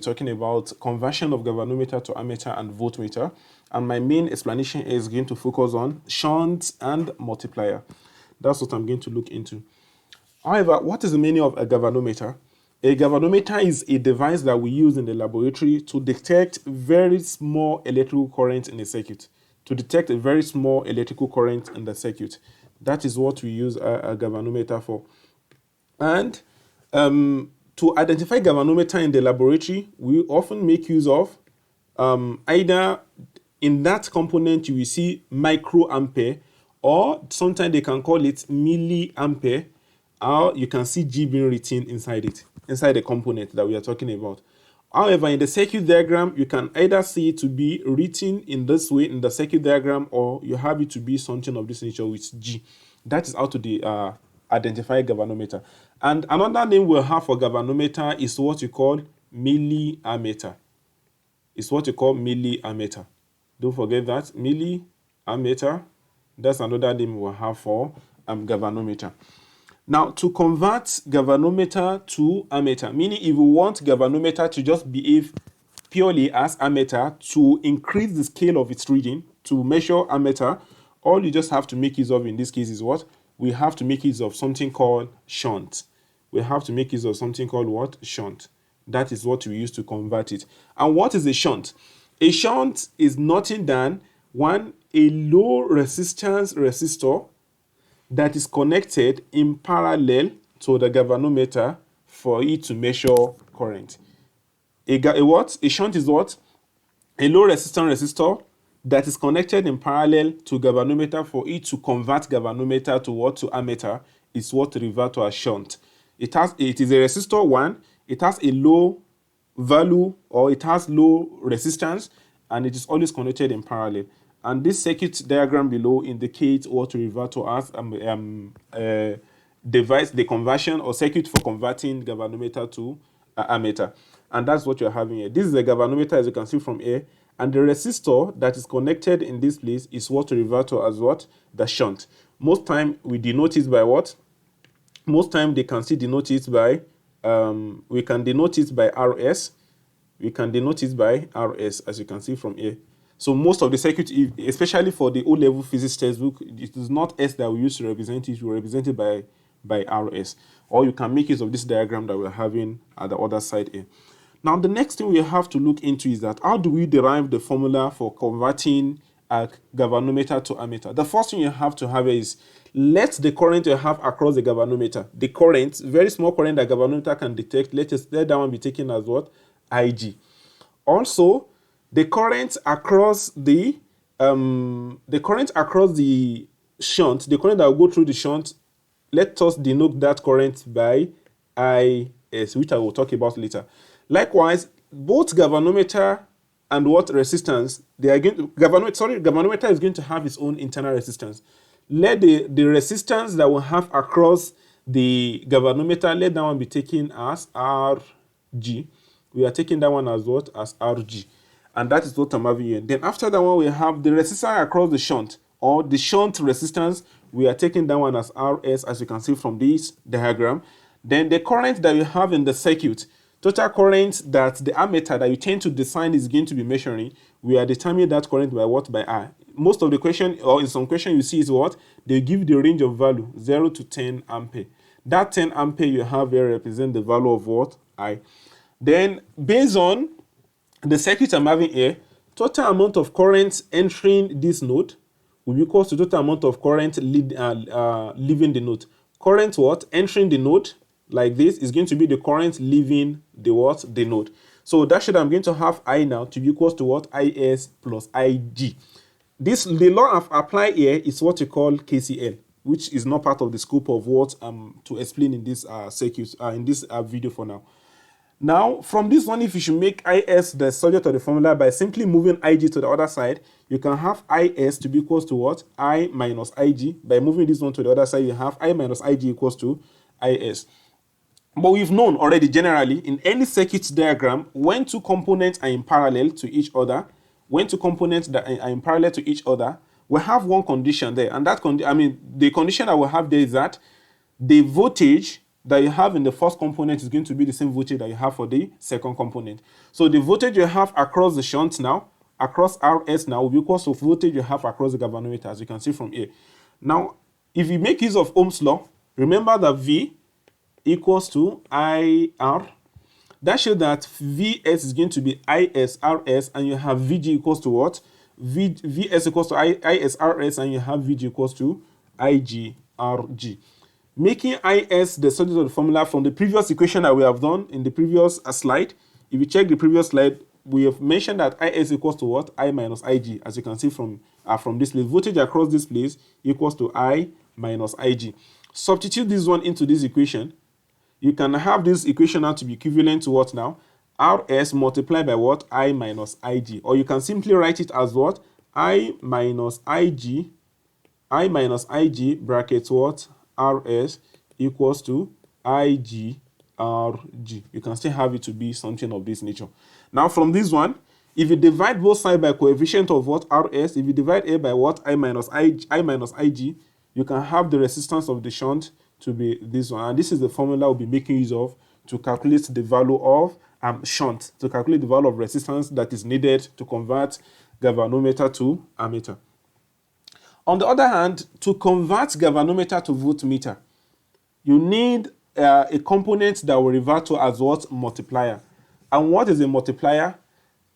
Talking about conversion of galvanometer to ammeter and voltmeter, and my main explanation is going to focus on shunts and multiplier. That's what I'm going to look into. However, what is the meaning of a galvanometer? A galvanometer is a device that we use in the laboratory to detect very small electrical current in a circuit. To detect a very small electrical current in the circuit. That is what we use a galvanometer for. And to identify galvanometer in the laboratory, we often make use of either in that component you will see microampere, or sometimes they can call it milliampere, or you can see G being written inside it, inside the component that we are talking about. However, in the circuit diagram, you can either see it to be written in this way in the circuit diagram, or you have it to be something of this nature with G. That is how to identify galvanometer. And another name we'll have for galvanometer is what you call milliammeter. It's what you call milliammeter. Don't forget that, milliammeter. That's another name we'll have for galvanometer. Now, to convert galvanometer to ammeter, meaning if we want galvanometer to just behave purely as ammeter, to increase the scale of its reading, to measure ammeter, all you just have to make use of in this case is what? We have to make use of something called shunt. We have to make use of something called what? Shunt. That is what we use to convert it. And what is a shunt? A shunt is nothing than a low resistance resistor that is connected in parallel to the galvanometer for it to measure current. A shunt is what? A low resistance resistor that is connected in parallel to galvanometer for it to convert galvanometer to what? To ammeter is what we refer to as shunt. It is a resistor one, it has a low value, or it has low resistance, and it is always connected in parallel. And this circuit diagram below indicates what we refer to as device, the conversion or circuit for converting galvanometer to ammeter. And that's what you're having here. This is a galvanometer, as you can see from here. And the resistor that is connected in this place is what we refer to as what? The shunt. Most time we denote it by what? Most time they can see denote it by, we can denote it by RS. We can denote it by RS, as you can see from here. So most of the circuit, especially for the O-level physics textbook, it is not S that we use to represent it. We represent it by RS. Or you can make use of this diagram that we're having at the other side here. Now, the next thing we have to look into is that how do we derive the formula for converting a galvanometer to ammeter? The first thing you have to have is, let the current you have across the galvanometer, the current, very small current that galvanometer can detect, let that one be taken as what? IG. Also, the current across the shunt, the current that will go through the shunt, let us denote that current by IS, which I will talk about later. Likewise, both galvanometer and what resistance, galvanometer is going to have its own internal resistance. Let the resistance that we have across the galvanometer, let that one be taken as RG. We are taking that one as what? As RG. And that is what I'm having here. Then after that one, we have the resistance across the shunt, or the shunt resistance. We are taking that one as RS, as you can see from this diagram. Then the current that you have in the circuit, total current that the ammeter that you tend to design is going to be measuring, we are determining that current by what? By I. Most of the question, or in some question you see is what? They give the range of value, 0 to 10 ampere. That 10 ampere you have here represent the value of what? I. Then based on the circuit I'm having here, total amount of current entering this node will be equal to total amount of current leaving the node. Current what? Entering the node like this is going to be the current leaving the what? The node. So that should, I'm going to have I now to be equal to what? IS plus IG. The law I've applied here is what you call KCL, which is not part of the scope of what I'm to explain in this circuit, in this video for now. Now, from this one, if you should make IS the subject of the formula by simply moving IG to the other side, you can have IS to be equals to what? I minus IG. By moving this one to the other side, you have I minus IG equals to IS. But we've known already generally in any circuit diagram, when two components are in parallel to each other, we have one condition there. And that the condition that we have there is that the voltage that you have in the first component is going to be the same voltage that you have for the second component. So the voltage you have across the shunt now, across RS now, will be equal to voltage you have across the galvanometer, as you can see from here. Now, if you make use of Ohm's law, remember that V equals to IR. That shows that Vs is going to be ISRS, and you have Vg equals to what? Vs equals to ISRS, and you have Vg equals to IGRG. Making Is the subject of the formula from the previous equation that we have done in the previous slide. If you check the previous slide, we have mentioned that Is equals to what? I minus Ig, as you can see from this place. Voltage across this place equals to I minus Ig. Substitute this one into this equation. You can have this equation now to be equivalent to what now? Rs multiplied by what? I minus Ig. Or you can simply write it as what? I minus Ig bracket what? Rs equals to IGRG. You can still have it to be something of this nature. Now from this one, if you divide both sides by coefficient of what? Rs, if you divide A by what? I minus Ig, you can have the resistance of the shunt to be this one. And this is the formula we'll be making use of to calculate the value of shunt, to calculate the value of resistance that is needed to convert galvanometer to ammeter. On the other hand, to convert galvanometer to voltmeter, you need a component that will revert to as what? Multiplier. And what is a multiplier?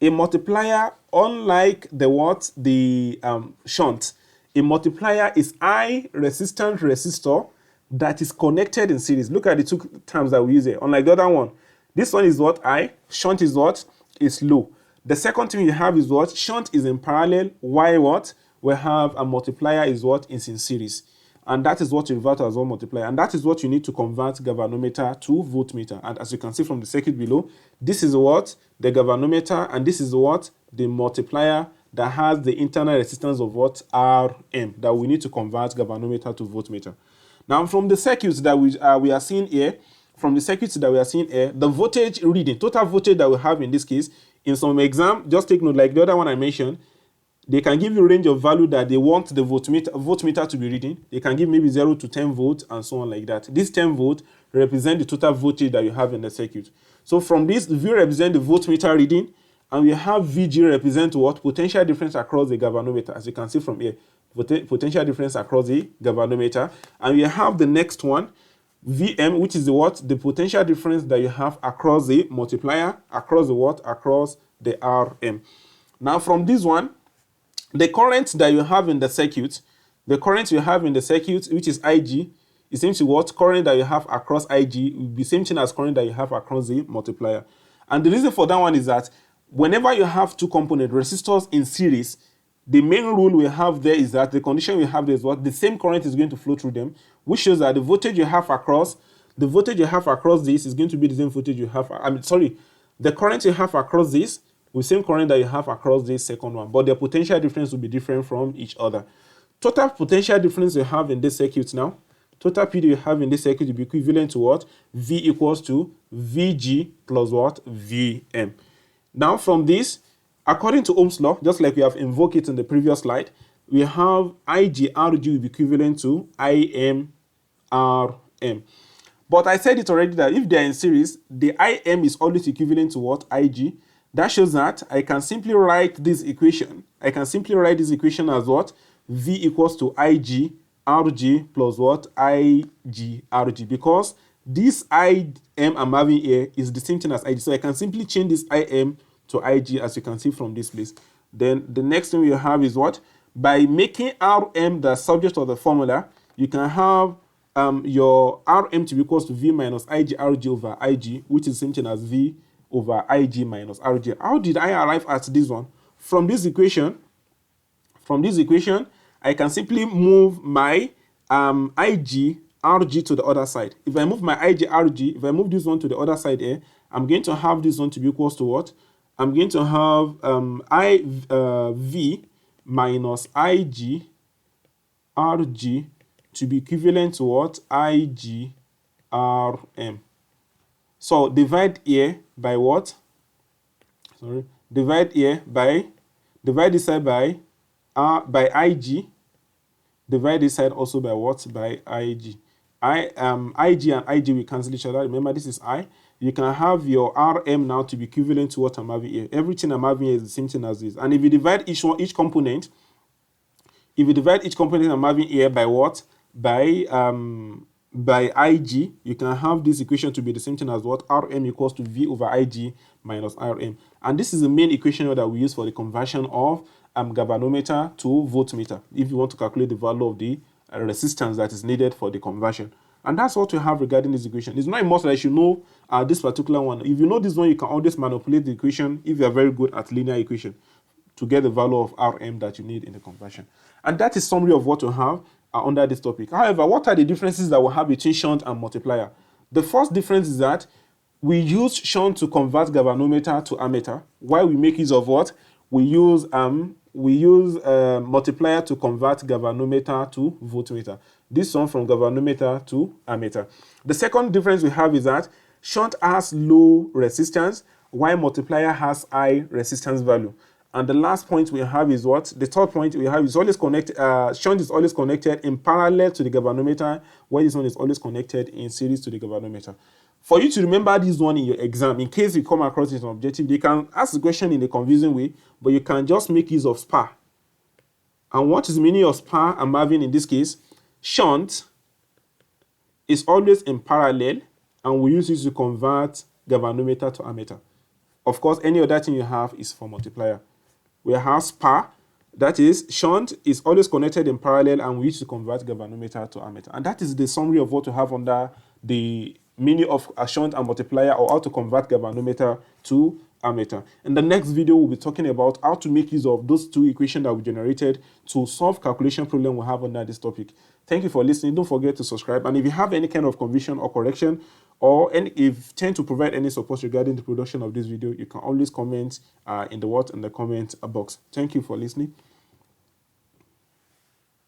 A multiplier, unlike the shunt, a multiplier is I resistant resistor that is connected in series. Look at the two terms that we use here. Unlike the other one, this one is what? I, shunt is what? Is low. The second thing you have is what? Shunt is in parallel. Why what? We have a multiplier is what? Is in series. And that is what you revert as one multiplier. And that is what you need to convert galvanometer to voltmeter. And as you can see from the circuit below, this is what? The galvanometer, and this is what? The multiplier that has the internal resistance of what? Rm, that we need to convert galvanometer to voltmeter. Now, from the circuits that we are seeing here, the voltage reading, total voltage that we have in this case, in some exam, just take note, like the other one I mentioned, they can give you a range of value that they want the voltmeter to be reading. They can give maybe 0 to 10 volts and so on like that. This 10 volt represent the total voltage that you have in the circuit. So from this, V represent the voltmeter reading, and we have Vg represent what? Potential difference across the galvanometer, as you can see from here. Potential difference across the galvanometer. And we have the next one, Vm, which is the what? The potential difference that you have across the multiplier, across the what? Across the Rm. Now from this one, the current that you have in the circuit, which is Ig, is same to what? Current that you have across Ig will be same thing as current that you have across the multiplier. And the reason for that one is that whenever you have two component resistors in series, the main rule we have there is that the condition we have there is what? The same current is going to flow through them, which shows that the voltage you have across this is going to be the same voltage you have, the current you have across this with same current that you have across this second one, but their potential difference will be different from each other. Total potential difference you have in this circuit now, total PD you have in this circuit will be equivalent to what? V equals to Vg plus what? Vm. Now from this, according to Ohm's law, just like we have invoked it in the previous slide, we have IGRG will be equivalent to IMRM. But I said it already that if they are in series, the IM is always equivalent to what? IG. That shows that I can simply write this equation. As what? V equals to IGRG plus what? IGRG. Because this IM I'm having here is the same thing as IG. So I can simply change this IM to IG, as you can see from this place. Then the next thing we have is what? By making Rm the subject of the formula, you can have your Rm to be equals to V minus IGRG over IG, which is the same thing as V over Ig minus Rg. How did I arrive at this one? From this equation, I can simply move my IGRG to the other side. If I move my IGRG, if I move this one to the other side here, I'm going to have this one to be equals to what? I'm going to have V minus IGRG to be equivalent to what? IGRM. So divide here by what? Divide this side by IG. Divide this side also by what? By IG. IG and IG will cancel each other. Remember, this is I. You can have your RM now to be equivalent to what I'm having here. Everything I'm having here is the same thing as this. And if you divide each component, I'm having here by what? By IG, you can have this equation to be the same thing as what? RM equals to V over IG minus RM. And this is the main equation that we use for the conversion of galvanometer to voltmeter, if you want to calculate the value of the resistance that is needed for the conversion. And that's what we have regarding this equation. It's not a must that you should know this particular one. If you know this one, you can always manipulate the equation if you are very good at linear equation to get the value of RM that you need in the conversion. And that is summary of what we have under this topic. However, what are the differences that we have between shunt and multiplier? The first difference is that we use shunt to convert galvanometer to ammeter, while we make use of what? We use multiplier to convert galvanometer to voltmeter. This one from galvanometer to ammeter. The second difference we have is that shunt has low resistance, while multiplier has high resistance value. And the last point we have is what? The third point we have is always connected. Shunt is always connected in parallel to the galvanometer, while this one is always connected in series to the galvanometer. For you to remember this one in your exam, in case you come across it as an objective, they can ask the question in a confusing way, but you can just make use of SPA. And what is the meaning of SPA I'm having in this case? Shunt is always in parallel, and we use it to convert galvanometer to ammeter. Of course, any other thing you have is for multiplier. We have SPA, that is, shunt is always connected in parallel, and we use to convert galvanometer to ammeter. And that is the summary of what we have under the meaning of a shunt and multiplier, or how to convert galvanometer to ammeter. In the next video, we'll be talking about how to make use of those two equations that we generated to solve calculation problem we have under this topic. Thank you for listening. Don't forget to subscribe. And if you have any kind of confusion or correction, or if you tend to provide any support regarding the production of this video, you can always comment in the comment box. Thank you for listening.